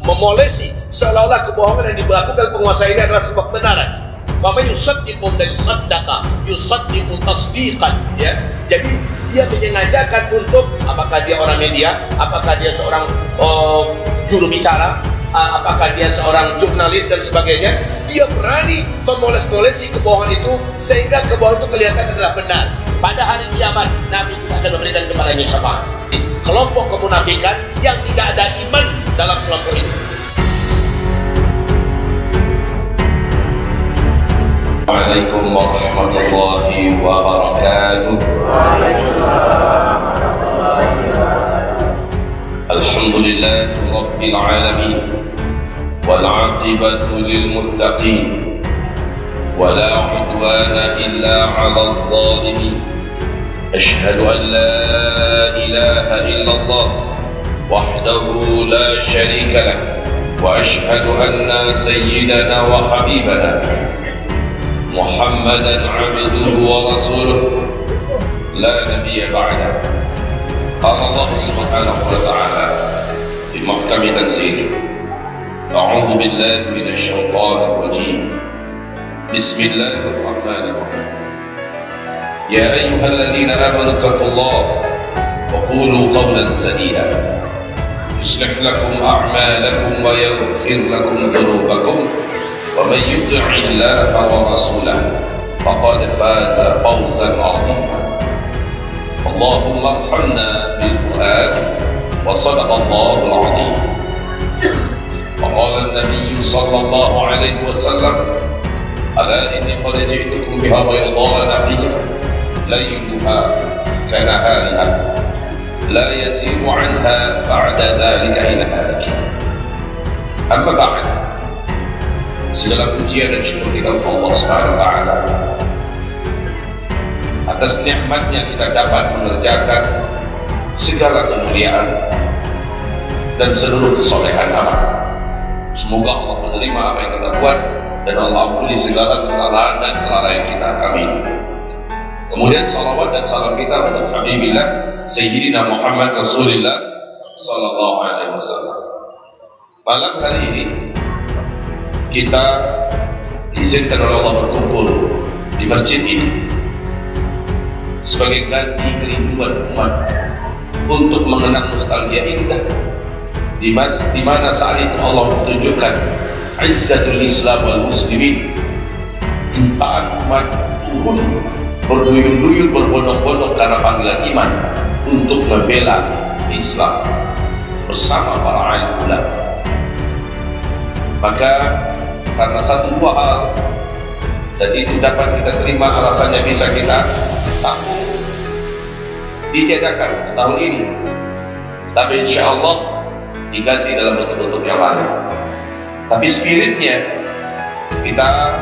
memolesi seolah-olah kebohongan yang dilakukan penguasa ini adalah sebuah kebenaran. Maka yusaddiqu dan saddaqa, yusaddiqu tasdiqan, ya. Jadi dia menyengajakan untuk, apakah dia orang media, apakah dia seorang juru bicara, apakah dia seorang jurnalis dan sebagainya, dia berani memoles-molesi kebohongan itu sehingga kebohongan itu kelihatan adalah benar. Pada hari kiamat Nabi akan memberikan kepadanya syafaat. Kelompok kemunafikan yang tidak ada iman dalam kelompok ini. Assalamualaikum warahmatullahi wabarakatuh. Alhamdulillah rabbil alamin wal 'aqibatu lil muttaqin ولا عدوان إلا على الظالمين أشهد أن لا إله إلا الله وحده لا شريك له وأشهد أن سيدنا وحبيبنا محمدا عبده ورسوله لا نبي بعده قال الله سبحانه وتعالى في محكم تنزيله أعوذ بالله من الشيطان الرجيم بسم الله الرحمن الرحيم يا أيها الذين آمنوا اتقوا الله وقولوا قولا سديدا يصلح لكم أعمالكم ويغفر لكم ذنوبكم ومن يطع الله ورسوله فقد فاز فوزا عظيما اللهم ارحمنا بالقرآن وصدق الله العظيم وقال النبي صلى الله عليه وسلم ألا إني قد جئتكم بها بيضاء نقية ليلها كنهارها لا يزيغ عنها بعد ذلك إلى هالك. أما بعد, segala pujian dan syukur kita untuk Allah Subhanahu wa Ta'ala atas nikmatnya kita dapat mengerjakan segala kemuliaan dan seluruh kesolehan amal. Semoga Allah menerima apa yang kita buat dan Allah ampuni segala kesalahan dan kelalaian kita. Amin. Kemudian salawat dan salam kita untuk Habibillah Sayyidina Muhammad Rasulullah Sallallahu Alaihi Wasallam. Malam hari ini kita diizinkan oleh Allah berkumpul di masjid ini sebagai ganti kerinduan umat untuk mengenang nostalgia indah di mana saat itu Allah menunjukkan Izzatul Islam wal Muslimin, jutaan umat turun berduyun-duyun berbondong-bondong karena panggilan iman untuk membela Islam bersama para alim ulama. Maka karena satu dua hal, dan itu dapat kita terima alasannya bisa kita tampung, ditiadakan tahun ini, tapi insya Allah diganti dalam bentuk-bentuk yang lain. Tapi spiritnya kita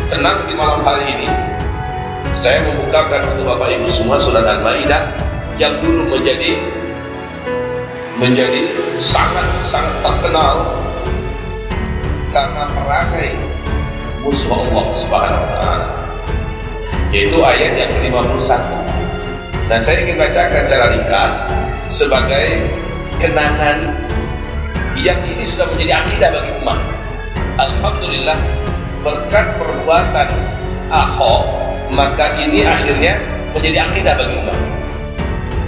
tenang di malam hari ini. Saya membukakan untuk Bapak Ibu semua surat Al-Maidah yang dulu menjadi sangat terkenal karena perangai musuh Allah Subhanahu wa Ta'ala, yaitu ayat yang ke-51. Nah, saya ingin bacakan secara ringkas sebagai kenangan yang ini sudah menjadi akidah bagi umat. Alhamdulillah, berkat perbuatan Ahok, maka ini akhirnya menjadi akidah bagi umat.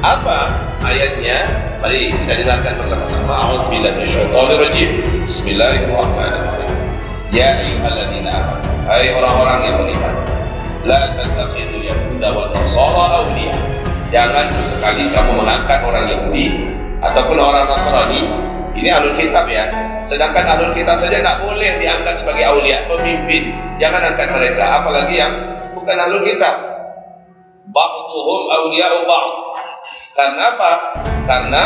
Apa ayatnya? Mari kita dengarkan bersama-sama. A'udzubillahi minasyaitonir rajim. Bismillahirrahmanirrahim. Ya ayyuhalladzina amanu, hai orang-orang yang beriman, la tattakhidul yahuda wan nasara awliya. Jangan sesekali kamu mengangkat orang Yahudi ataupun orang Nasrani. Ini ahlul kitab ya. Sedangkan ahlul kitab saja tidak boleh diangkat sebagai aulia, pemimpin. Jangan angkat mereka, apalagi yang bukan ahlul kitab. Ba'duhum awliya'u ba'd. Karena apa? Karena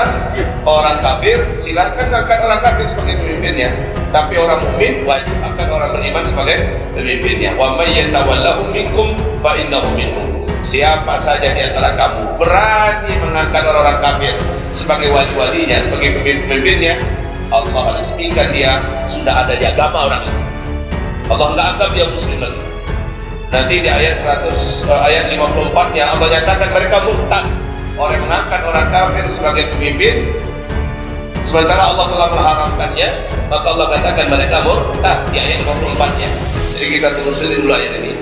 orang kafir silahkan angkat orang kafir sebagai pemimpinnya, tapi orang mukmin wajib angkat orang beriman sebagai pemimpinnya. Wa may yatawallahum minkum fa innahu minkum. Siapa saja di antara kamu berani mengangkat orang-orang kafir sebagai wali-walinya, sebagai pemimpinnya, Allah resmikan dia sudah ada di agama orang itu. Allah nggak anggap dia muslim lagi. Nanti di ayat 54-nya Allah nyatakan mereka murtad. Orang mengangkat orang kafir sebagai pemimpin Sementara Allah telah mengharamkannya, maka Allah katakan mereka murtad di ayat 54-nya. Jadi kita telusuri dulu ayat ini.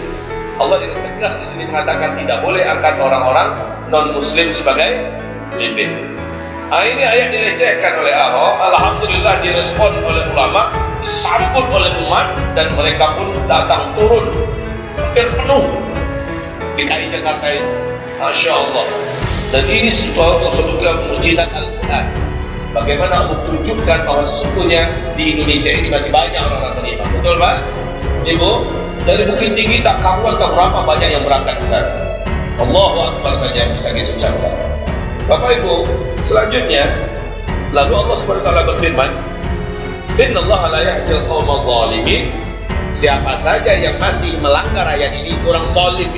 Allah dengan tegas di sini mengatakan tidak boleh angkat orang-orang non-muslim sebagai pemimpin. Ini ayat dilecehkan oleh Ahok. Alhamdulillah direspon oleh ulama, disambut oleh umat, dan mereka pun datang turun hampir penuh di DKI Jakarta ini. Masya Allah. Dan ini sesuatu mukjizat Al-Quran. Bagaimana Allah tunjukkan bahwa sesungguhnya di Indonesia ini masih banyak orang-orang beriman. Betul Pak? Ibu? Dari Bukit Tinggi tak karuan tak berapa banyak yang berangkat ke sana. Allahu Akbar saja bisa kita ucapkan. Bapak Ibu, selanjutnya lalu Allah SWT berfirman, Innallaha la yahdil qaumadh dhalimin. Siapa saja yang masih melanggar ayat ini orang zalim.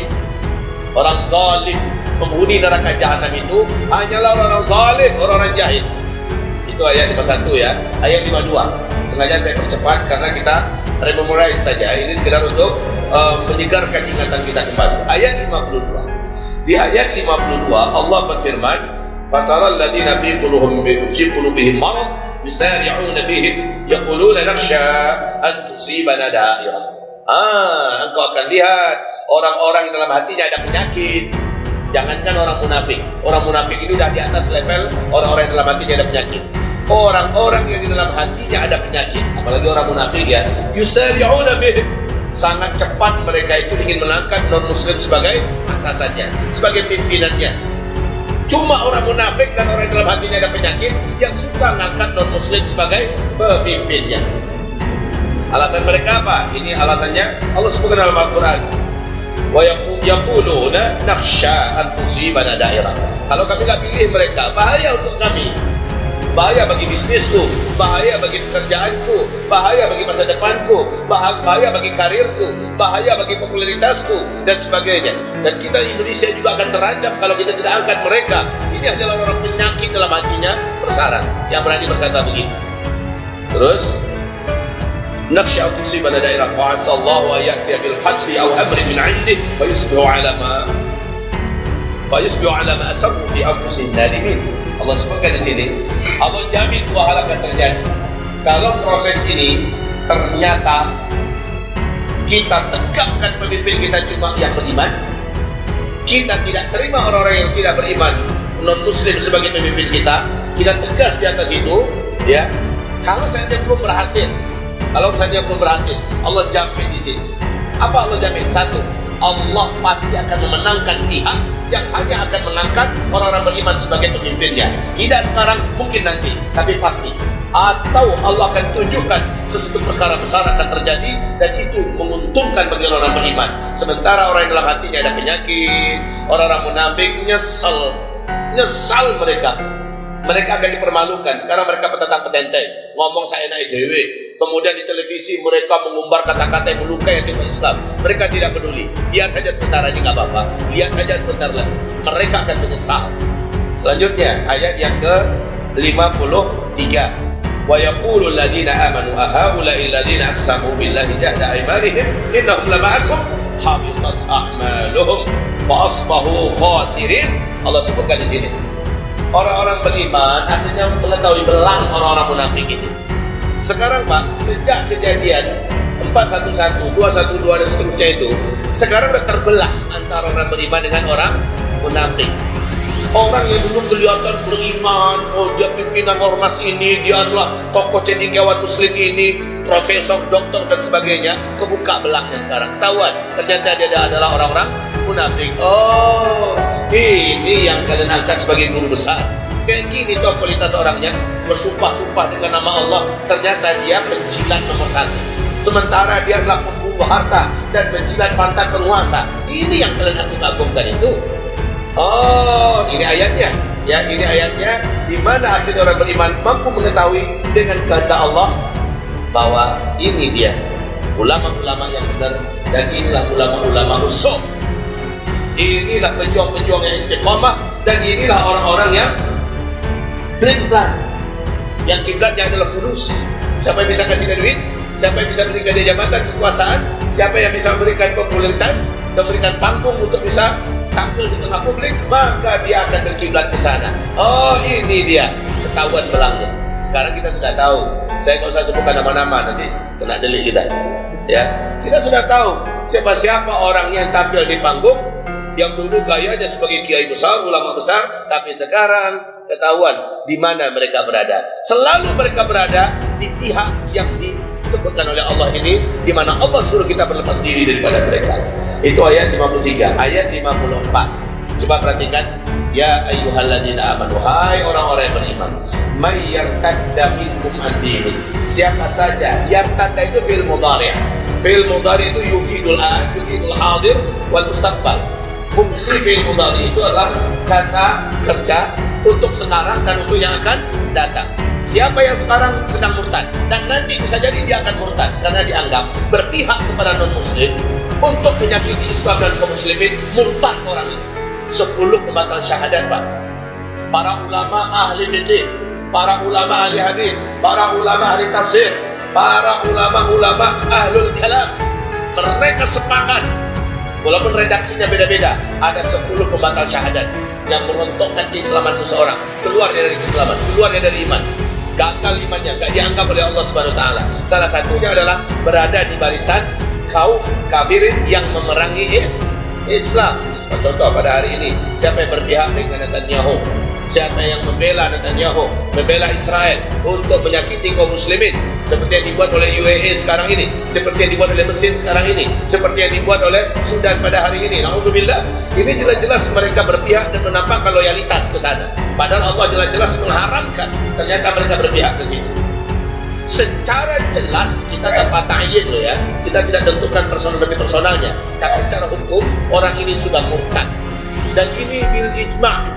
Orang zalim, penghuni neraka jahanam itu hanyalah orang zalim, orang jahil. Itu ayat 51 ya. Ayat 52 sengaja saya percepat karena kita memorize saja. Ini sekedar untuk menyegarkan ingatan kita kembali. Ayat 52. Di ayat 52 Allah berfirman, "Fataral ladzina fi qulubihim marad yusari'una fihim yaquluna nakhsha an tusibana da'irah." Engkau akan lihat orang-orang yang dalam hatinya ada penyakit. Jangankan orang munafik. Orang munafik ini sudah di atas level orang-orang yang dalam hatinya ada penyakit. Orang-orang yang di dalam hatinya ada penyakit, apalagi orang munafik ya, yusari'una fihim, sangat cepat mereka itu ingin mengangkat non-muslim sebagai atasannya, sebagai pimpinannya. Cuma orang munafik dan orang yang dalam hatinya ada penyakit yang suka mengangkat non-muslim sebagai pemimpinnya. Alasan mereka apa? Ini alasannya Allah sebutkan dalam Al-Quran. Wa yaquluna nakhsha an tusibana da'irah. Kalau kami nggak pilih mereka, bahaya untuk kami. Bahaya bagi bisnisku, bahaya bagi pekerjaanku, bahaya bagi masa depanku, bahaya bagi karirku, bahaya bagi popularitasku, dan sebagainya. Dan kita di Indonesia juga akan terancam kalau kita tidak angkat mereka. Ini adalah orang penyakit dalam hatinya bersarang yang berani berkata begitu. Terus, nakhsha tusibana dairah fa'asallahu wa ya'tiya bil hasbi aw amrin min 'indih fa yusbihu 'ala ma asarru fi anfusihim nadimin. Allah sebutkan di sini, Allah jamin dua hal akan terjadi. Kalau proses ini ternyata kita tegakkan pemimpin kita cuma yang beriman, kita tidak terima orang-orang yang tidak beriman, non-muslim sebagai pemimpin kita tegas di atas itu, ya. Kalau saja belum berhasil, Allah jamin di sini. Apa Allah jamin? Satu, Allah pasti akan memenangkan pihak yang hanya akan mengangkat orang-orang beriman sebagai pemimpinnya. Tidak sekarang, mungkin nanti, tapi pasti. Atau Allah akan tunjukkan sesuatu perkara besar akan terjadi dan itu menguntungkan bagi orang-orang beriman. Sementara orang yang dalam hatinya ada penyakit, orang-orang munafik nyesal mereka. Mereka akan dipermalukan. Sekarang mereka petentang-petenteng, ngomong saya naik dewe. Kemudian di televisi mereka mengumbar kata-kata yang melukai agama Islam. Mereka tidak peduli. Lihat saja sebentar aja nggak apa-apa. Lihat saja sebentar lagi. Mereka akan menyesal. Selanjutnya ayat yang ke-53. Wa yaqulu alladziina aamanu ahaula'i alladziina aqsamu billahi jahda aymanihim innahum lama'akum habitat a'maluhum fa asbahu khasirin. Allah sebutkan di sini. Orang-orang beriman akhirnya mengetahui belang orang-orang munafik ini. Sekarang Pak, sejak kejadian 411, 212 dan seterusnya itu, sekarang sudah terbelah antara orang beriman dengan orang munafik. Orang yang dulu kelihatan beriman, oh dia pimpinan ormas ini, dia adalah tokoh cendekiawan muslim ini, profesor, doktor dan sebagainya, kebuka belangnya sekarang. Ketahuan, ternyata dia adalah orang-orang munafik. Oh, ini yang kalian angkat sebagai guru besar. Kayak gini tuh kualitas orangnya, bersumpah-sumpah dengan nama Allah, ternyata dia penjilat nomor 1. Sementara dia adalah pembunuh harta dan menjilat pantat penguasa. Ini yang kalian agung-agungkan itu. Oh, ini ayatnya. Ya, ini ayatnya di mana akhirnya orang beriman mampu mengetahui dengan kehendak Allah bahwa ini dia ulama-ulama yang benar dan inilah ulama-ulama usuk. Inilah pejuang-pejuang yang istiqomah dan inilah orang-orang yang plan, yang kiblatnya adalah fulus. Siapa yang bisa kasih duit, siapa yang bisa berikan dia jabatan kekuasaan, siapa yang bisa memberikan popularitas dan memberikan panggung untuk bisa tampil di tengah publik, maka dia akan berkiblat ke sana. Oh, ini dia ketahuan belangnya. Sekarang kita sudah tahu. Saya nggak usah sebutkan nama-nama, nanti kena delik kita. Ya, kita sudah tahu siapa-siapa orang yang tampil di panggung, yang dulu gayanya sebagai kiai besar, ulama besar, tapi sekarang ketahuan di mana mereka berada. Selalu mereka berada di pihak yang disebutkan oleh Allah ini, di mana Allah suruh kita berlepas diri daripada mereka. Itu ayat 53, ayat 54. Coba perhatikan. Ya ayyuhalladzina amanu, hai orang-orang yang beriman, may yartadda minkum an dini. Siapa saja, yartadda itu fi'il mudhari'. Fi'il mudhari' itu yufidul an, yufidul hadir wal mustaqbal. Fungsi fi'il mudhari' itu adalah kata kerja untuk sekarang dan untuk yang akan datang. Siapa yang sekarang sedang murtad dan nanti bisa jadi dia akan murtad karena dianggap berpihak kepada non-muslim untuk menyakiti Islam dan kaum muslimin, murtad orang ini. 10 pembatal syahadat, Pak. Para ulama ahli fikih, para ulama ahli hadis, para ulama ahli tafsir, para ulama-ulama ahlul kalam, mereka sepakat, walaupun redaksinya beda-beda, ada 10 pembatal syahadat yang merontokkan keislaman seseorang, keluar dari keislaman, keluar dari iman, gagal imannya, gak dianggap oleh Allah Subhanahu wa taala. Salah satunya adalah berada di barisan kaum kafirin yang memerangi Islam. Contoh pada hari ini, siapa yang berpihak dengan Netanyahu, siapa yang membela Netanyahu, membela Israel untuk menyakiti kaum muslimin, seperti yang dibuat oleh UAE sekarang ini, seperti yang dibuat oleh Mesir sekarang ini, seperti yang dibuat oleh Sudan pada hari ini. Na'udzubillah, ini jelas-jelas mereka berpihak dan menampakkan loyalitas ke sana, padahal Allah jelas-jelas mengharamkan. Ternyata mereka berpihak ke situ. Secara jelas kita tanpa ta'yin loh ya, kita tidak tentukan personal demi personalnya, tapi secara hukum orang ini sudah murtad, dan ini bil ijma'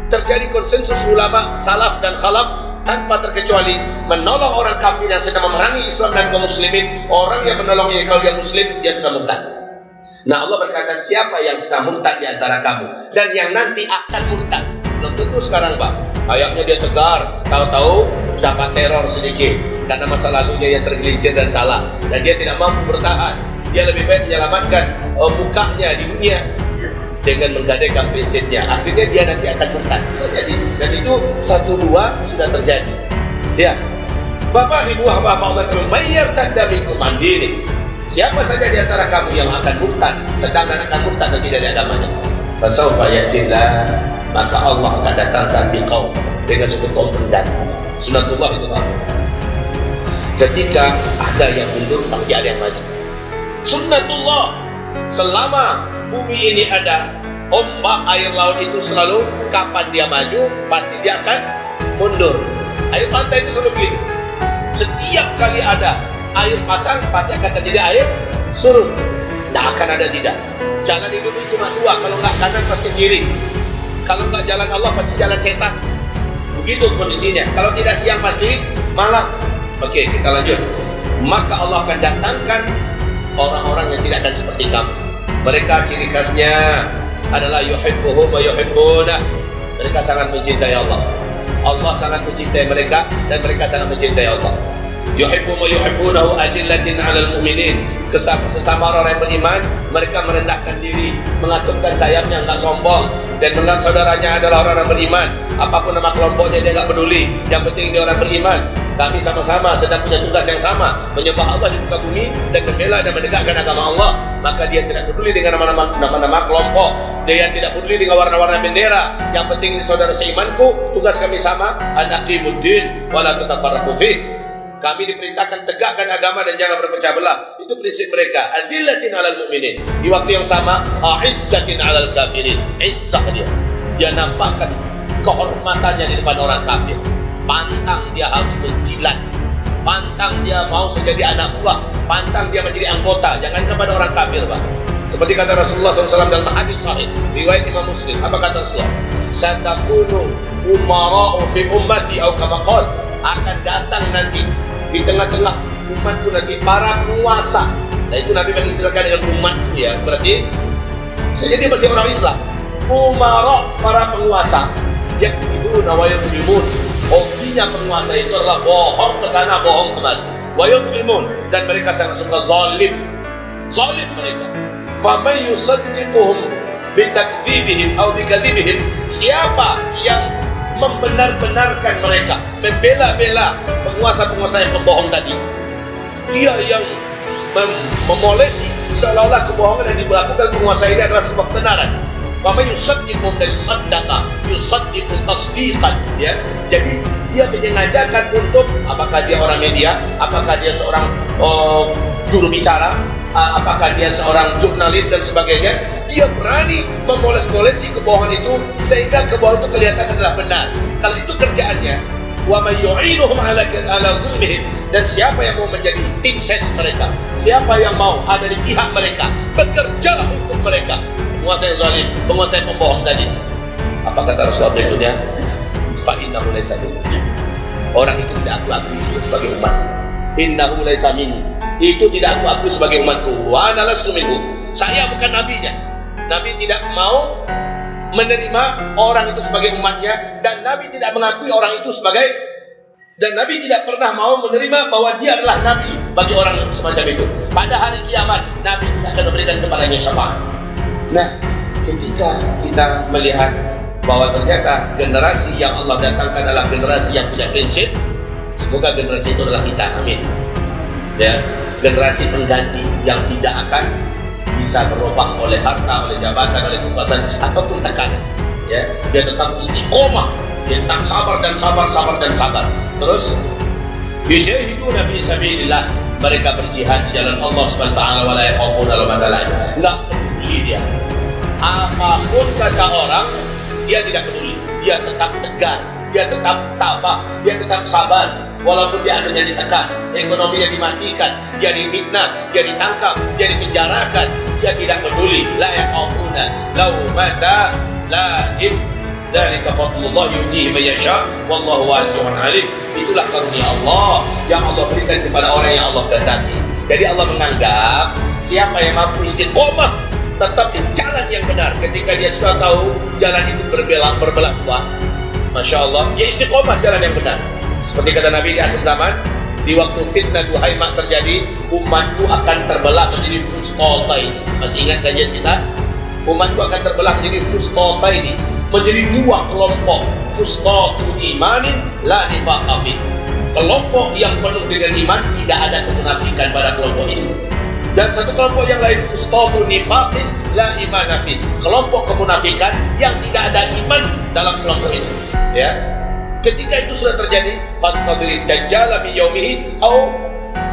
terjadi konsensus ulama salaf dan khalaf tanpa terkecuali, menolong orang kafir yang sedang memerangi Islam dan kaum muslimin. Orang yang menolongnya kalau dia muslim, dia sudah murtad. Nah, Allah berkata, siapa yang sedang murtad di antara kamu dan yang nanti akan murtad. Belum tentu sekarang, Pak. Ayaknya dia tegar, tahu-tahu dapat teror sedikit karena masa lalunya yang tergelincir dan salah, dan dia tidak mampu bertahan. Dia lebih baik menyelamatkan mukanya di dunia dengan menggadaikan prinsipnya. Akhirnya dia nanti akan murtad. Bisa jadi. Dan itu 1-2 sudah terjadi. Ya, Bapak Ibu hamba Allah may yartadda minkum an dini. Siapa saja di antara kamu yang akan murtad, sedangkan akan murtad dan tidak ada agamanya, fasawfa yatillah, maka Allah akan datangkan biqaum, dengan suku kaum pengganti. Sunatullah itu, Pak. Ketika ada yang mundur, pasti ada yang maju. Sunnatullah, selama bumi ini ada, ombak air laut itu selalu kapan dia maju, pasti dia akan mundur. Air pantai itu selalu begitu. Setiap kali ada air pasang, pasti akan terjadi air surut. Tidak akan ada tidak. Jalan hidup itu cuma 2, kalau nggak kanan pasti kiri. Kalau nggak jalan Allah, pasti jalan setan. Begitu kondisinya. Kalau tidak siang pasti malam. Oke, kita lanjut. Maka Allah akan datangkan orang-orang yang tidak akan seperti kamu. Mereka ciri khasnya adalah yuhibbuhum wa yuhibbunah. Mereka sangat mencintai Allah. Allah sangat mencintai mereka dan mereka sangat mencintai Allah. Yuhibbuhum wa yuhibbunahu adillatin 'alal mu'minin. Sesama orang yang beriman, mereka merendahkan diri, mengatupkan sayapnya, enggak sombong, dan menganggap saudaranya adalah orang yang beriman. Apapun nama kelompoknya dia enggak peduli. Yang penting dia orang beriman. Kami sama-sama sedang punya tugas yang sama, menyembah Allah di muka bumi dan membela dan menegakkan agama Allah. Maka dia tidak peduli dengan nama-nama kelompok, dia tidak peduli dengan warna-warna bendera. Yang penting ini saudara seimanku, tugas kami sama, an aqimuddin wa la tatafarraqu fih. Kami diperintahkan tegakkan agama dan jangan berpecah belah. Itu prinsip mereka. Adillatin 'alal mu'minin. Di waktu yang sama, a'izzatin 'alal kafirin. Izzah dia. Dia nampakkan kehormatannya di depan orang kafir. Pantang dia harus menjilat. Pantang dia mau menjadi anak buah. Pantang dia menjadi anggota. Jangan kepada orang kafir, Pak. Seperti kata Rasulullah SAW dalam hadis sahih riwayat Imam Muslim. Apa kata Rasulullah? Satakunu umara'u fi ummati atau kama qala, akan datang nanti di tengah-tengah umatku nanti para penguasa. Nah, itu Nabi mengistilahkan dengan umatku ya. Berarti bisa jadi masih orang Islam. Umara, para penguasa. Yang yudhibuna wa yuzlimun. Hobinya penguasa itu adalah bohong ke sana, bohong kemari. Wa yuzlimun, dan mereka sangat suka zalim. Zalim mereka. Faman yusaddiquhum bitakdzibihim aw bikadzibihim. Siapa yang membenar-benarkan mereka, membela-bela penguasa-penguasa yang pembohong tadi. Dia yang memolesi seolah-olah kebohongan yang dilakukan penguasa ini adalah sebuah kebenaran. Maka yusaddiqum dari saddaqa, yusaddiqu tasdiqan, ya. Jadi dia menyengajakan untuk, apakah dia orang media, apakah dia seorang juru bicara, apakah dia seorang jurnalis dan sebagainya, dia berani memoles-molesi kebohongan itu sehingga kebohongan itu kelihatan adalah benar. Kalau itu kerjaannya, wa may yu'inuhum ala zulmihim, dan siapa yang mau menjadi tim ses mereka, siapa yang mau ada di pihak mereka, bekerja untuk mereka, penguasa yang zalim, penguasa yang pembohong tadi. Apa kata Rasulullah berikutnya? Fa innahu laysa minni. Orang itu tidak aku akui sebagai umat. Innahu laysa minni. Itu tidak aku akui sebagai umatku. Wa ana lastu minhu. Saya bukan nabinya. Nabi tidak mau menerima orang itu sebagai umatnya, dan Nabi tidak mengakui orang itu sebagai, dan Nabi tidak pernah mau menerima bahwa dia adalah Nabi bagi orang semacam itu. Pada hari kiamat, Nabi tidak akan memberikan kepadanya syafaat. Nah, ketika kita melihat bahwa ternyata generasi yang Allah datangkan adalah generasi yang punya prinsip, semoga generasi itu adalah kita, amin. Ya, generasi pengganti yang tidak akan bisa berubah oleh harta, oleh jabatan, oleh kekuasaan ataupun tekanan. Ya, dia tetap istiqomah, dia tetap sabar dan sabar, sabar dan sabar. Terus yujahiduna fi sabilillah, mereka berjihad di jalan Allah Subhanahu wa taala, wala yakhafuna laumata laim. Enggak peduli dia. Apapun kata orang, dia tidak peduli. Dia tetap tegar, dia tetap tabah, dia tetap sabar. Walaupun dia akhirnya ditekan, ekonominya dimatikan, dia difitnah, dia ditangkap, dia dipenjarakan, dia tidak peduli. La yakhafuna laumata laim. Dzalika fadlullah yutihi man yasha wallahu wasi'un alim. Itulah karunia Allah yang Allah berikan kepada orang yang Allah kehendaki. Jadi Allah menganggap siapa yang mampu istiqomah tetap di jalan yang benar ketika dia sudah tahu jalan itu berbelah dua, Masya Allah, dia istiqomah jalan yang benar. Seperti kata Nabi di akhir zaman, di waktu fitnah Duhaimah terjadi, umatku akan terbelah menjadi fustotain. Masih ingat kajian kita? Umatku akan terbelah menjadi fustotain, menjadi dua kelompok. Fustotu imanin la nifaqa fi. Kelompok yang penuh dengan iman, tidak ada kemunafikan pada kelompok itu. Dan satu kelompok yang lain, fustotu nifaqin la imana fi. Kelompok kemunafikan yang tidak ada iman dalam kelompok itu. Ya. Ketika itu sudah terjadi, fantadhiri dajjal min yaumihi au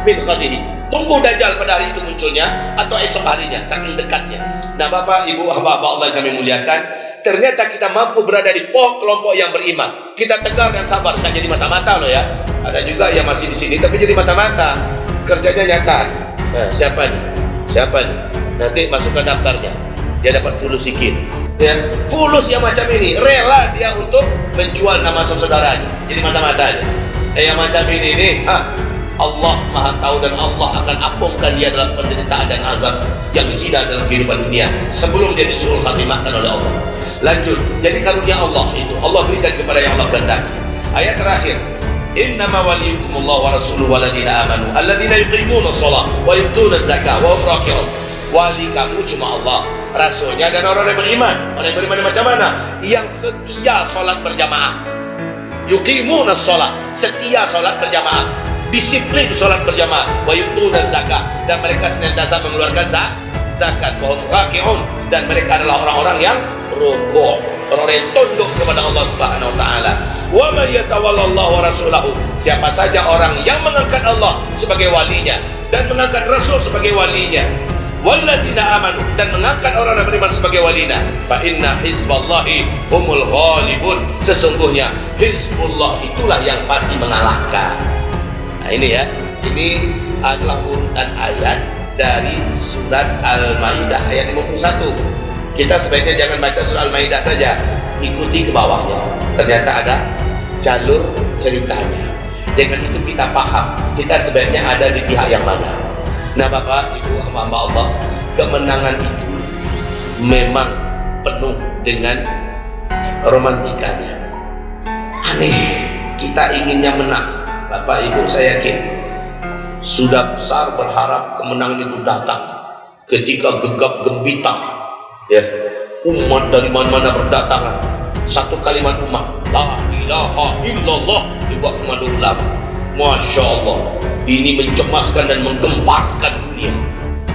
min ghadihi. Tunggu dajjal pada hari itu munculnya atau esok harinya, saking dekatnya. Nah, Bapak, Ibu, hamba-hamba Allah yang kami muliakan, ternyata kita mampu berada di kelompok yang beriman. Kita tegar dan sabar, nggak jadi mata-mata loh ya. Ada juga yang masih di sini tapi jadi mata-mata. Kerjanya nyata. Nah, siapa nih? Siapa nih? Nanti masukkan daftarnya. Dia dapat fulus sikit. Ya, fulus yang macam ini rela dia untuk menjual nama saudaranya jadi mata-mata aja. Yang macam ini nih, Allah Maha tahu dan Allah akan apungkan dia dalam penderitaan dan azab yang hina dalam kehidupan dunia sebelum dia disuruh khatimahkan oleh Allah. Lanjut, jadi karunia Allah itu Allah berikan kepada yang Allah kehendaki. Ayat terakhir, innama waliyukumullah wa rasuluhu waladina amanu alladzina yuqimuna shalah wa yutuna zakah wa hum raki'un. Wali kamu cuma Allah, Rasulnya, dan orang yang beriman. Orang yang beriman macam mana? Yang setia sholat berjamaah. Yuqimuna shalah, setia sholat berjamaah, disiplin sholat berjamaah. Wa yutuna zakah, dan mereka senantiasa mengeluarkan zakat. Wa hum raki'un, dan mereka adalah orang-orang yang rukuk, orang yang tunduk kepada Allah Subhanahu wa taala. Wa may yatawallallahu wa rasulahu, siapa saja orang yang mengangkat Allah sebagai walinya dan mengangkat Rasul sebagai walinya, walladzina amanu, dan mengangkat orang yang beriman sebagai walina, fa inna hizballahi humul ghalibun, sesungguhnya hizbullah itulah yang pasti mengalahkan. Nah ini ya, ini adalah urutan ayat dari surat Al-Maidah ayat 51. Kita sebaiknya jangan baca surat Al-Maidah saja, ikuti ke bawahnya, ternyata ada jalur ceritanya. Dengan itu kita paham kita sebaiknya ada di pihak yang mana. Nah, Bapak, Ibu, hamba Allah, kemenangan itu memang penuh dengan romantikanya. Aneh, kita inginnya menang. Bapak, Ibu, saya yakin sudah besar berharap kemenangan itu datang ketika gegap gempita, ya, umat dari mana-mana berdatangan. Satu kalimat umat, la ilaha illallah di bawah komando ulama. Masya Allah, ini mencemaskan dan menggemparkan dunia.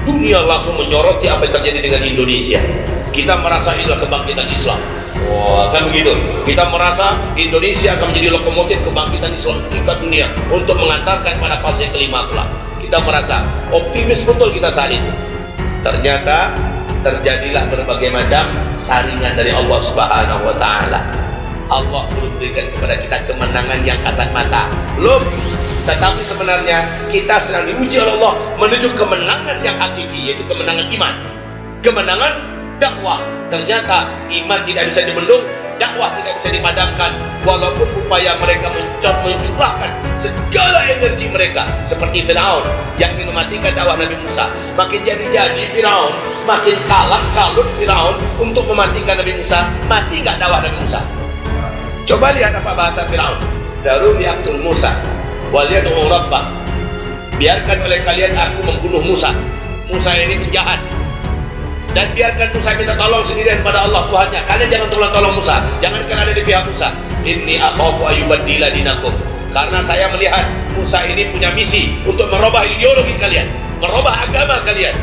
Dunia langsung menyoroti apa yang terjadi dengan Indonesia. Kita merasa inilah kebangkitan Islam. Wah, kan begitu. Kita merasa Indonesia akan menjadi lokomotif kebangkitan Islam tingkat dunia untuk mengantarkan pada fase kelima kelak. Kita merasa optimis betul kita saat itu. Ternyata terjadilah berbagai macam saringan dari Allah Subhanahu wa Ta'ala. Allah belum berikan kepada kita kemenangan yang kasat mata, belum. Tetapi sebenarnya kita sedang diuji oleh Allah menuju kemenangan yang hakiki, yaitu kemenangan iman, kemenangan dakwah. Ternyata iman tidak bisa dibendung, dakwah tidak bisa dipadamkan, walaupun upaya mereka mencurahkan segala energi mereka, seperti Firaun yang ingin mematikan dakwah Nabi Musa. Makin jadi Firaun, makin kalut Firaun untuk mematikan Nabi Musa. Mati gak dakwah Nabi Musa? Coba lihat apa bahasa Firaun. Daruni yaqtul Musa waliyad'u rabbah. Biarkan oleh kalian aku membunuh Musa. Musa ini penjahat. Dan biarkan Musa minta tolong sendirian pada Allah Tuhannya. Kalian jangan tolong Musa. Jangan kalian ada di pihak Musa. Inni akhafu ayyubaddila dinakum. Karena saya melihat Musa ini punya misi untuk merubah ideologi kalian, merubah agama kalian.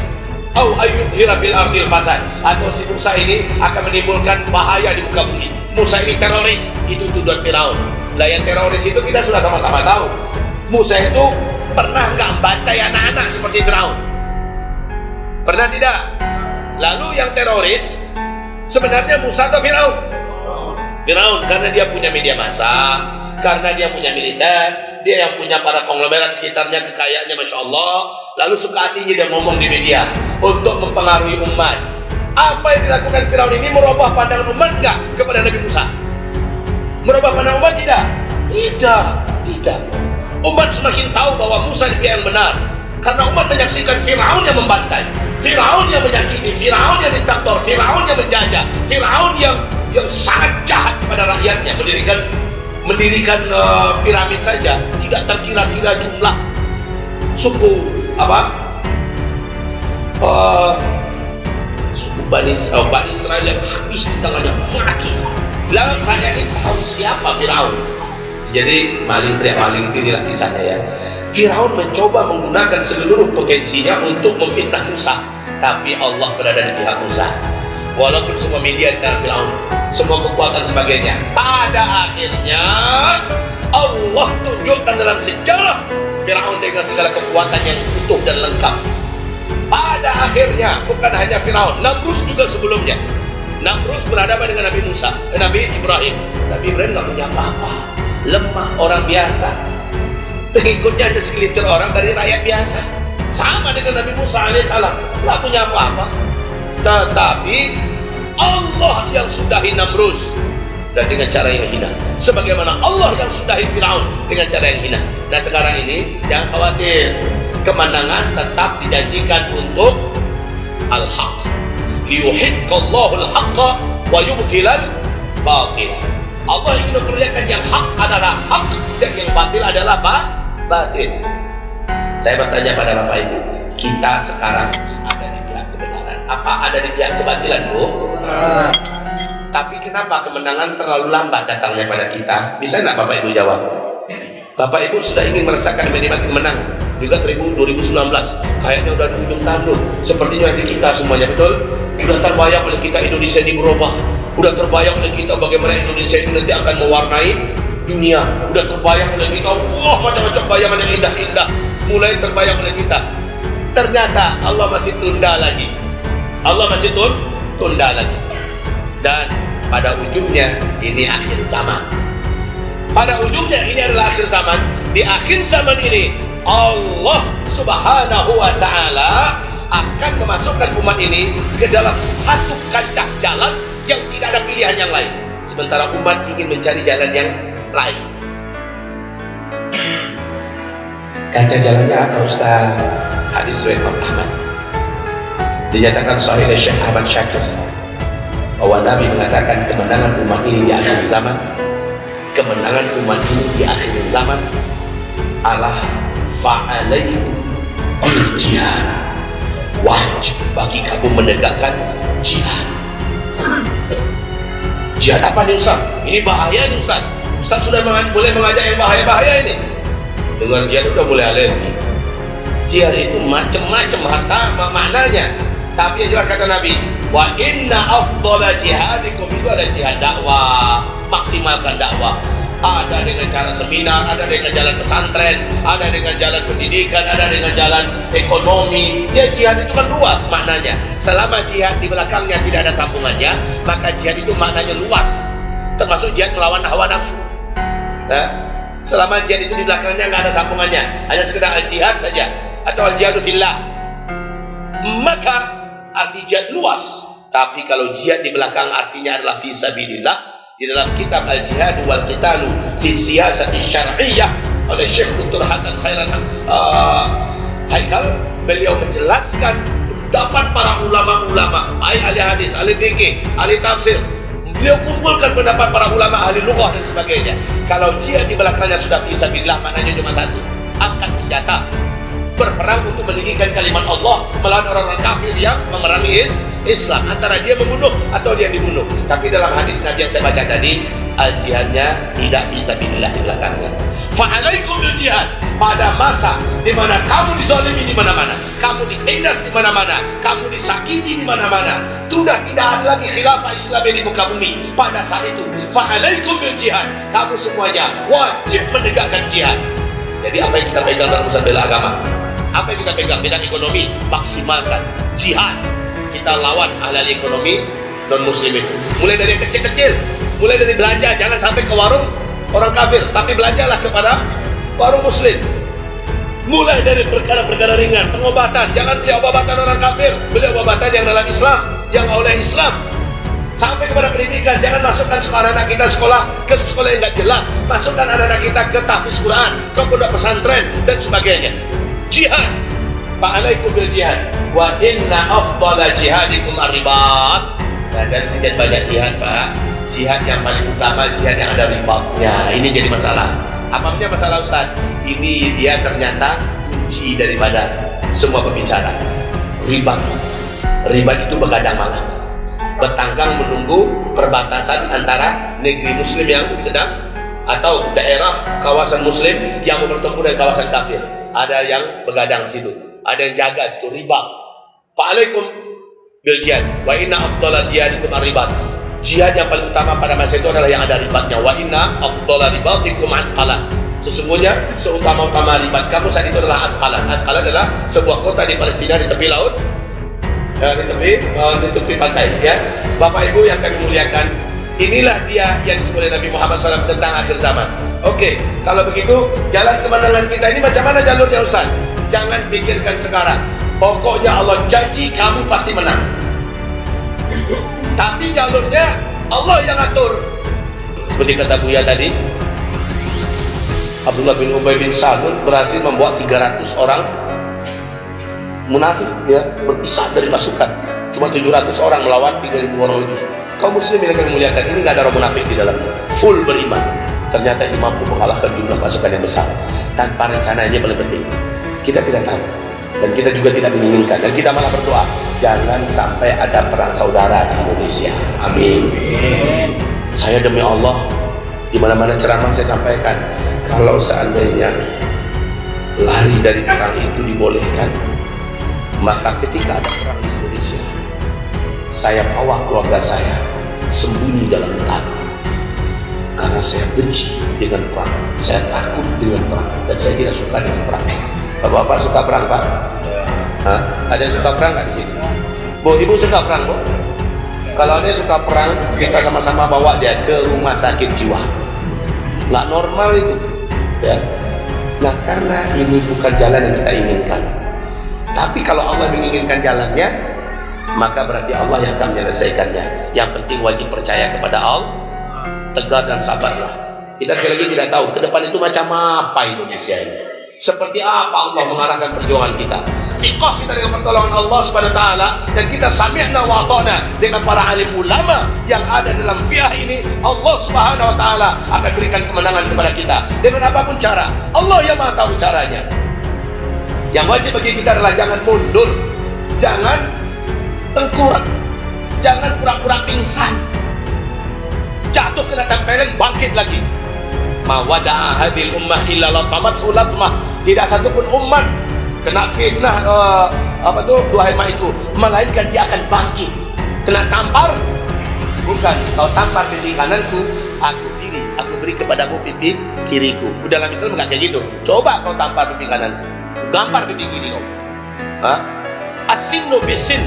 Au ayyuhira fil ardil fasad. Atau si Musa ini akan menimbulkan bahaya di muka bumi. Musa ini teroris. Itu tuduhan Firaun. Lah yang teroris itu kita sudah sama-sama tahu. Musa itu pernah nggak bantai anak-anak seperti Firaun? Pernah tidak? Lalu yang teroris sebenarnya Musa atau Firaun? Firaun, karena dia punya media massa, karena dia punya militer, dia yang punya para konglomerat sekitarnya, kekayaannya Masya Allah. Lalu suka hatinya dia ngomong di media untuk mempengaruhi umat. Apa yang dilakukan Firaun ini merubah pandangan umat nggak kepada Nabi Musa? Merubah pandangan umat tidak? Tidak. Umat semakin tahu bahwa Musa di pihak yang benar, karena umat menyaksikan Firaun yang membantai, Firaun yang menyakiti, Firaun yang diktator, Firaun yang menjajah, Firaun yang sangat jahat kepada rakyatnya, mendirikan piramid saja tidak terkira-kira jumlah suku suku Bani Israel yang habis di tangannya, mati. Lalu rakyat ini tahu siapa Firaun. Jadi maling teriak maling itu inilah kisahnya ya. Firaun mencoba menggunakan seluruh potensinya untuk memfitnah Musa, tapi Allah berada di pihak Musa. Walaupun semua media di tangan Firaun, semua kekuatan sebagainya, pada akhirnya Allah tunjukkan dalam sejarah Firaun dengan segala kekuatan yang utuh dan lengkap. Pada akhirnya bukan hanya Firaun, Namrus juga sebelumnya. Namrus berhadapan dengan Nabi Musa, Nabi Ibrahim. Nabi Ibrahim nggak punya apa-apa, lemah, orang biasa. Pengikutnya hanya segelintir orang dari rakyat biasa. Sama dengan Nabi Musa alaihissalam, nggak punya apa-apa. Tetapi Allah yang sudahi Namrus dan dengan cara yang hina, sebagaimana Allah yang sudahi Firaun dengan cara yang hina. Nah sekarang ini jangan khawatir, kemenangan tetap dijanjikan untuk al-haq. Liyuhiqqallahu al-haqqa wa yubtilal batilah. Allah ingin memperlihatkan yang hak adalah hak dan yang batil adalah batil. Saya bertanya pada Bapak Ibu, kita sekarang ada di pihak kebenaran apa ada di pihak kebatilan, Bu? Tapi kenapa kemenangan terlalu lambat datangnya pada kita? Bisa nggak Bapak Ibu jawab? Bapak Ibu sudah ingin merasakan menikmati kemenangan juga 2019, kayaknya udah di ujung tanduk. Sepertinya nanti kita semuanya, betul? Udah terbayang oleh kita Indonesia ini berubah. Udah terbayang oleh kita bagaimana Indonesia ini nanti akan mewarnai dunia. Udah terbayang oleh kita, wah macam-macam bayangan yang indah-indah mulai terbayang oleh kita. Ternyata Allah masih tunda lagi. Allah masih tunda lagi. Dan pada ujungnya ini akhir zaman. Pada ujungnya ini adalah akhir zaman. Di akhir zaman ini Allah Subhanahu wa Ta'ala akan memasukkan umat ini ke dalam satu kancah jalan yang tidak ada pilihan yang lain, sementara umat ingin mencari jalan yang lain. Kancah jalannya apa Ustaz? Hadis riwayat Imam Ahmad, dinyatakan sahih oleh Syekh Ahmad Syakir bahwa Nabi mengatakan kemenangan umat ini di akhir zaman, kemenangan umat ini di akhir zaman Allah fa'alaikum bil-jihad, wajib bagi kamu menegakkan jihad. Jihad apa nih Ustaz? Ini bahaya nih Ustaz. Ustaz sudah boleh mengajak yang bahaya-bahaya ini. Dengan jihad udah mulai alergi. Jihad itu macam-macam harta maknanya. Tapi yang jelas kata Nabi, wa inna afdhala jihadikum, itu ada jihad dakwah, maksimalkan dakwah. Ada dengan cara seminar, ada dengan jalan pesantren, ada dengan jalan pendidikan, ada dengan jalan ekonomi. Ya, jihad itu kan luas maknanya. Selama jihad di belakangnya tidak ada sambungannya, maka jihad itu maknanya luas. Termasuk jihad melawan hawa nafsu. Nah, selama jihad itu di belakangnya nggak ada sambungannya, hanya sekedar al-jihad saja atau al-jihadu fillah, maka arti jihad luas. Tapi kalau jihad di belakang artinya adalah fi sabilillah, di dalam kitab Al-Jihad wal Qitalu fi Siyasati Syar'iyyah oleh Syekh Dr. Hasan Khairan Haikal, beliau menjelaskan pendapat para ulama-ulama, ahli hadis, ahli fikih, ahli tafsir. Beliau kumpulkan pendapat para ulama, ahli lughah dan sebagainya. Kalau jihad di belakangnya sudah fi sabilillah, maknanya cuma satu: angkat senjata, berperang untuk meninggikan kalimat Allah melawan orang-orang kafir yang memerangi Islam, antara dia membunuh atau dia dibunuh. Tapi dalam hadis Nabi yang saya baca tadi, al-jihadnya tidak fisabilillah di belakangnya. Fa'alaikum bil jihad, pada masa di mana kamu dizalimi di mana-mana, kamu ditindas di mana-mana, kamu disakiti di mana-mana, sudah tidak ada lagi khilafah Islam di muka bumi. Pada saat itu, fa'alaikum bil jihad, kamu semuanya wajib menegakkan jihad. Jadi apa yang kita pegang dalam urusan bela agama? Apa yang kita pegang? Bidang ekonomi, maksimalkan jihad. Kita lawan ahli ekonomi non muslim itu. Mulai dari kecil-kecil, mulai dari belanja, jangan sampai ke warung orang kafir, tapi belanjalah kepada warung muslim. Mulai dari perkara-perkara ringan, pengobatan, jangan beli obatan orang kafir, beli obatan yang dalam Islam, yang oleh Islam. Sampai kepada pendidikan, jangan masukkan anak-anak kita ke sekolah yang nggak jelas, masukkan anak-anak kita ke tahfiz Quran, ke pondok pesantren dan sebagainya. Jihad, fa'alaikum bil jihad, wa inna afdhala jihadikum ar-ribat. Nah, dari sekian banyak jihad, Pak, jihad yang paling utama jihad yang ada ribatnya. Ini jadi masalah. Apanya masalah, Ustaz? Ini dia ternyata kunci daripada semua pembicara. Ribat. Ribat itu begadang malam, bertanggang menunggu perbatasan antara negeri muslim yang sedang atau daerah kawasan muslim yang bertemu dengan kawasan kafir. Ada yang begadang di situ, ada yang jaga situ, ribat. Fa'alaikum bil jihad, wa inna afdhala jihadikum ar-ribat. Jihad yang paling utama pada masa itu adalah yang ada ribatnya. Wa inna afdhala ribatikum asqalan. Sesungguhnya seutama-utama ribat kamu saat itu adalah Asqalan. Asqalan adalah sebuah kota di Palestina di tepi laut, di tepi pantai. Ya, Bapak Ibu yang kami muliakan, inilah dia yang disebut oleh Nabi Muhammad SAW tentang akhir zaman. Oke, kalau begitu jalan kemenangan kita ini macam mana jalurnya, Ustaz? Jangan pikirkan sekarang. Pokoknya Allah janji kamu pasti menang. Tapi jalurnya Allah yang atur. Seperti kata Buya tadi, Abdullah bin Ubay bin Salul berhasil membuat 300 orang munafik, ya, berpisah dari pasukan. Cuma 700 orang melawan 3.000 orang lebih. Kaum muslimin yang kami muliakan, ini nggak ada orang munafik di dalamnya, full beriman. Ternyata ini mampu mengalahkan jumlah pasukan yang besar tanpa rencananya. Paling penting, kita tidak tahu dan kita juga tidak menginginkan, dan kita malah berdoa jangan sampai ada perang saudara di Indonesia. Amin. Saya demi Allah, di mana-mana ceramah saya sampaikan, kalau seandainya lari dari perang itu dibolehkan, maka ketika ada perang di Indonesia, saya bawa keluarga saya sembunyi dalam hutan, karena saya benci dengan perang, saya takut dengan perang, dan saya tidak suka dengan perang. Bapak suka perang, Pak? Hah? Ada yang suka perang nggak di sini? Bu, Ibu suka perang, Bu? Kalau dia suka perang, kita sama-sama bawa dia ke rumah sakit jiwa. Nggak normal itu, ya. Nah, karena ini bukan jalan yang kita inginkan. Tapi kalau Allah menginginkan jalannya, maka berarti Allah yang akan menyelesaikannya. Yang penting wajib percaya kepada Allah, tegar dan sabarlah. Kita sekali lagi tidak tahu ke depan itu macam apa Indonesia ini. Seperti apa Allah mengarahkan perjuangan kita. Fiqh kita dengan pertolongan Allah Subhanahu wa taala, dan kita sami'na wa ata'na dengan para alim ulama yang ada dalam fiqh ini. Allah Subhanahu wa taala akan berikan kemenangan kepada kita dengan apapun cara. Allah yang Maha tahu caranya. Yang wajib bagi kita adalah jangan mundur, jangan tengkurap, jangan pura-pura pingsan, jatuh kena tempeleng, bangkit lagi. ma wada'a hadhil ummah illa latamat sulatmah. Tidak satupun umat kena fitnah dua hema itu, melainkan dia akan bangkit. Kena tampar, bukan kau tampar pipi kananku, aku beri kepadamu pipi kiriku. Udah dalam Islam nggak kayak gitu. Coba kau tampar pipi kanan, gampar pipi kiri kau. Asinnu bisin,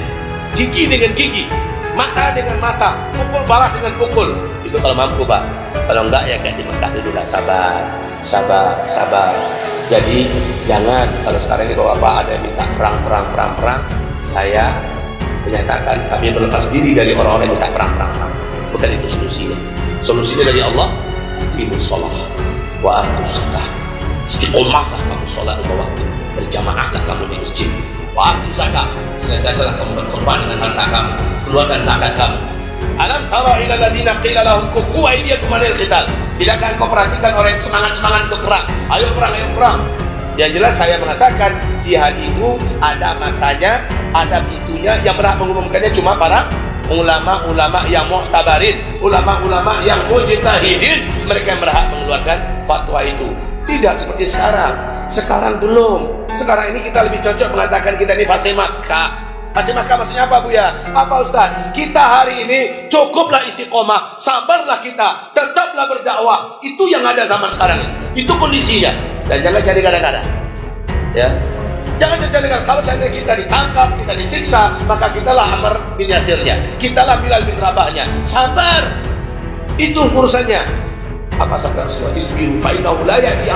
gigi dengan gigi, mata dengan mata, pukul balas dengan pukul. Itu kalau mampu, Pak. Kalau enggak ya kayak di Mekah dulu lah, sabar. Jadi jangan kalau sekarang ini Bapak ada yang minta perang, saya menyatakan kami berlepas diri dari orang-orang yang minta perang. Bukan itu solusinya. Solusinya dari Allah, aqimus shalah wa atuz zakah. Istiqomahlah kamu sholat lima waktu, berjamaahlah kamu di masjid. Wa atuz zakah, senantiasa kamu berkorban dengan harta kamu, keluarkan zakat kamu. Alam tara ila alladziina qila lahum kuffu aydiyakum anil qital. Tidakkah engkau perhatikan orang yang semangat untuk perang? Ayo perang. Yang jelas saya mengatakan jihad itu ada masanya, ada pintunya. Yang berhak mengumumkannya cuma para ulama-ulama yang mu'tabarin, ulama-ulama yang mujtahidin. Mereka yang berhak mengeluarkan fatwa itu. Tidak seperti sekarang. Sekarang belum. Sekarang ini kita lebih cocok mengatakan kita ini fase Makkah. Fase Makkah maksudnya apa, Buya? Apa, Ustaz? Kita hari ini cukuplah istiqomah, sabarlah kita, tetaplah berdakwah. Itu yang ada zaman sekarang ini. Itu kondisinya. Dan jangan cari gara-gara. Ya. Jangan cari gara-gara. Kalau seandainya kita ditangkap, kita disiksa, maka kitalah Ammar bin Yasirnya, kitalah Bilal bin Rabahnya. Sabar. Itu urusannya. Apa sabda Rasulullah? Isbiru fa innahu la ya'ti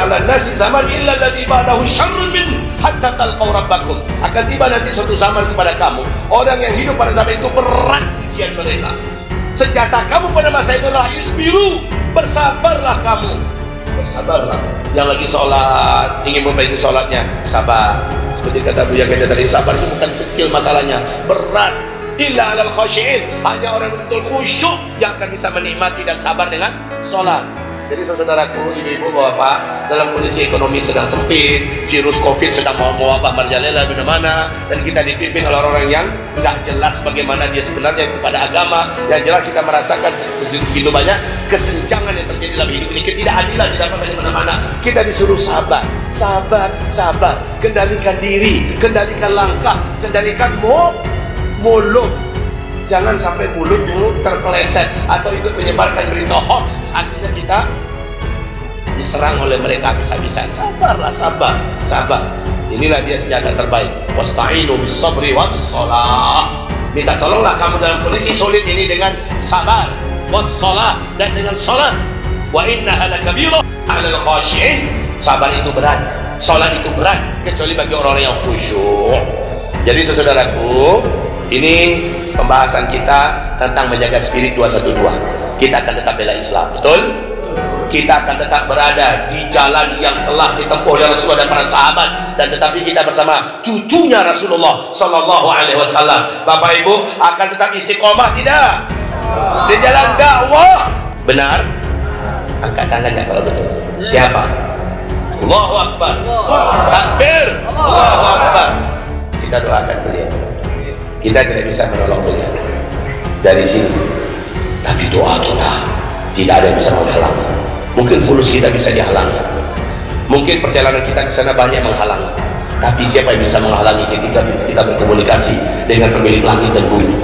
'ala nasi zaman illa alladhi ba'dahu syarrun min hatta talqaw rabbakum. Akan tiba nanti suatu zaman kepada kamu, orang yang hidup pada zaman itu berat ujian mereka. Senjata kamu pada masa itu adalah isbiru, bersabarlah kamu. Bersabarlah. Yang lagi sholat, ingin memperbaiki sholatnya, sabar. Seperti kata Buya kita tadi, sabar itu bukan kecil masalahnya, berat. Illa alal khashi'in, hanya orang yang betul khusyuk yang akan bisa menikmati dan sabar dengan sholat. Jadi saudaraku, ibu-ibu, bapak, dalam kondisi ekonomi sedang sempit, virus COVID sedang mewabah merajalela di mana-mana, dan kita dipimpin oleh orang-orang yang nggak jelas bagaimana dia sebenarnya kepada agama. Yang jelas kita merasakan begitu banyak kesenjangan yang terjadi dalam hidup ini, ketidakadilan didapatkan di mana-mana. Kita disuruh sabar. Kendalikan diri, kendalikan langkah, kendalikan mulut. Jangan sampai mulutmu terpeleset atau ikut menyebarkan berita hoax. Akhirnya kita diserang oleh mereka bisa-bisa. Sabar. Inilah dia senjata terbaik. Wasta'inu bis sabri was shalah. Minta tolonglah kamu dalam kondisi sulit ini dengan sabar, was shalah, dan dengan salat. Wa innaha lakabirah 'alal khashi'in. Sabar itu berat, salat itu berat, kecuali bagi orang-orang yang khusyuk. Jadi saudaraku, ini pembahasan kita tentang menjaga spirit 212. Kita akan tetap bela Islam, betul? Kita akan tetap berada di jalan yang telah ditempuh oleh Rasulullah dan para sahabat, dan tetapi kita bersama cucunya Rasulullah Sallallahu Alaihi Wasallam. Bapak Ibu akan tetap istiqomah tidak? Di jalan dakwah, benar? Angkat tangannya kalau betul. Siapa? Allahu Akbar. Takbir. Allahu Akbar. Kita doakan beliau. Kita tidak bisa menolong beliau dari sini, tapi doa kita tidak ada yang bisa menghalangi. Mungkin fulus kita bisa dihalangi, mungkin perjalanan kita ke sana banyak menghalangi, tapi siapa yang bisa menghalangi ketika kita berkomunikasi dengan pemilik langit dan bumi?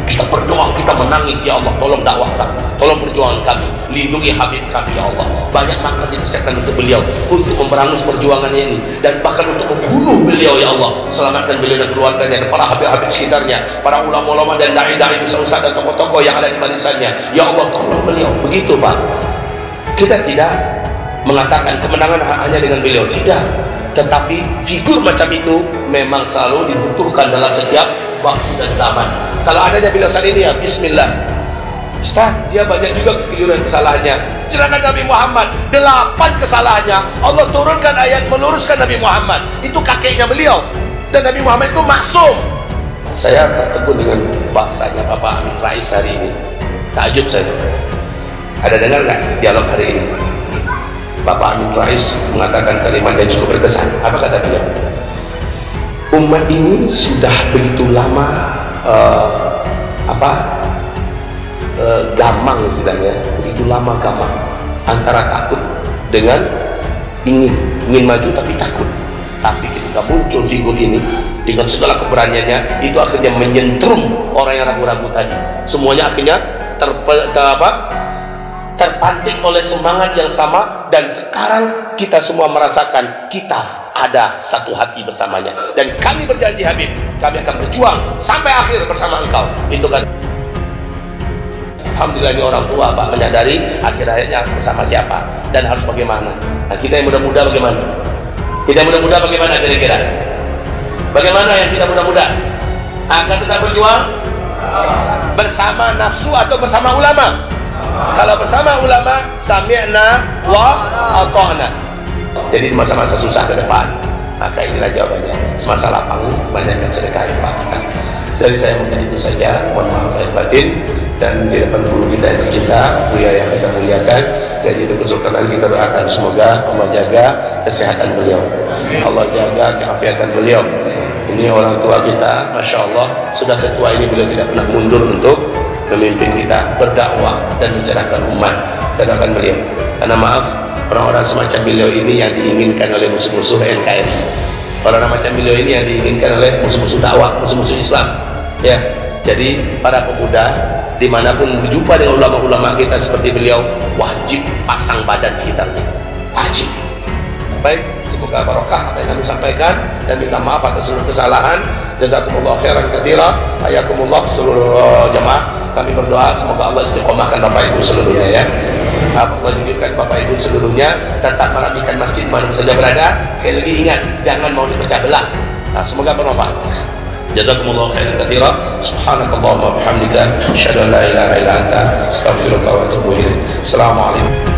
Kita berdoa, kita menangis, ya Allah, tolong dakwah kami, tolong perjuangan kami, lindungi Habib kami, ya Allah. Banyak makar dipersiapkan untuk beliau, untuk memberangus perjuangannya ini, dan bahkan untuk membunuh beliau, ya Allah. Selamatkan beliau dan keluarganya, dan para habib-habib sekitarnya, para ulama-ulama dan dai-dai, ustaz-ustaz dan tokoh-tokoh yang ada di barisannya. Ya Allah, tolong beliau. Begitu, Pak. Kita tidak mengatakan kemenangan hanya dengan beliau, tidak. Tetapi figur macam itu memang selalu dibutuhkan dalam setiap waktu dan zaman. Kalau adanya beliau saat ini, ya bismillah. Ustaz, dia banyak juga kekeliruan kesalahannya. Sedangkan Nabi Muhammad 8 kesalahannya, Allah turunkan ayat meluruskan Nabi Muhammad. Itu kakeknya beliau, dan Nabi Muhammad itu maksum. Saya tertegun dengan bahasanya Bapak Amin Rais hari ini. Takjub saya. Ada dengar nggak dialog hari ini? Bapak Amin Rais mengatakan kalimat yang cukup berkesan. Apa kata beliau? Umat ini sudah begitu lama gamang istilahnya, begitu lama gampang antara takut dengan ingin maju tapi takut. Tapi ketika muncul figur ini dengan segala keberaniannya, itu akhirnya menyentrum orang yang ragu-ragu tadi. Semuanya akhirnya terpantik oleh semangat yang sama, dan sekarang kita semua merasakan kita ada satu hati bersamanya. Dan kami berjanji Habib, kami akan berjuang sampai akhir bersama engkau. Itu kan alhamdulillah, ini orang tua Pak menyadari akhir-akhirnya harus bersama siapa dan harus bagaimana. Nah, kita yang muda-muda bagaimana? Kita yang muda-muda bagaimana kira-kira? Bagaimana yang tidak muda-muda? Akan tetap berjuang bersama nafsu atau bersama ulama? Kalau bersama ulama, sami'na wa ata'na. Jadi masa-masa susah ke depan, maka inilah jawabannya. Semasa lapang, banyakkan sedekah infak kita. Dari saya mungkin itu saja. Mohon maaf lahir batin. Dan di depan guru kita yang tercinta, Buya yang kita muliakan, jadi itu Zulkarnain kita doakan semoga Allah jaga kesehatan beliau, Allah jaga keafiatan beliau. Ini orang tua kita, Masya Allah, sudah setua ini beliau tidak pernah mundur untuk memimpin kita, berdakwah dan mencerahkan umat. Kita doakan beliau. Karena maaf, orang-orang semacam beliau ini yang diinginkan oleh musuh-musuh NKRI. Orang-orang macam beliau ini yang diinginkan oleh musuh-musuh dakwah, musuh-musuh Islam. Ya, jadi para pemuda dimanapun berjumpa dengan ulama-ulama kita seperti beliau, wajib pasang badan sekitarnya, wajib. Baik, semoga barokah apa yang kami sampaikan, dan minta maaf atas seluruh kesalahan. Jazakumullah khairan katsira, hayakumullah seluruh jemaah. Kami berdoa semoga Allah istiqomahkan Bapak Ibu seluruhnya ya. Allah junjukkan Bapak Ibu seluruhnya tetap merapikan masjid mana saja berada. Sekali lagi ingat, jangan mau dipecah belah. Nah, semoga bermanfaat. Jazakumullah khairan katsira. Subhanakallahumma wa bihamdika, asyhadu an la ilaha illa anta, astaghfiruka wa atubu ilaik. Assalamualaikum.